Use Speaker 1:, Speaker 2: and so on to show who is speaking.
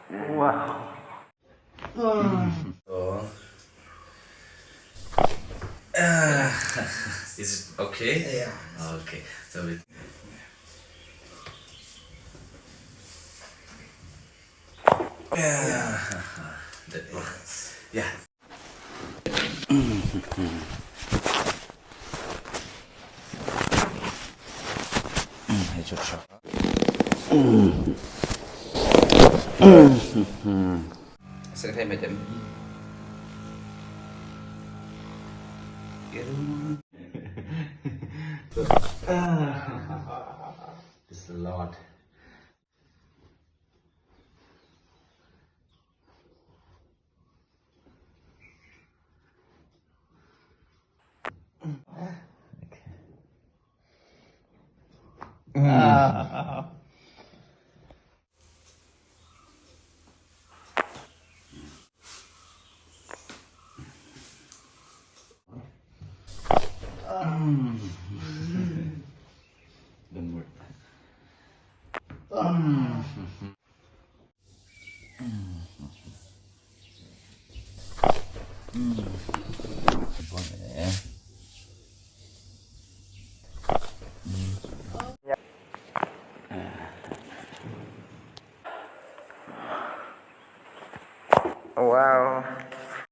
Speaker 1: Wow.
Speaker 2: So, is it okay?
Speaker 3: Yeah.
Speaker 2: Okay. So it. Yeah. That one. Yeah. 해줬죠. Sẽ mệt em. It's a lot. Don't worry. 이번에
Speaker 1: Wow.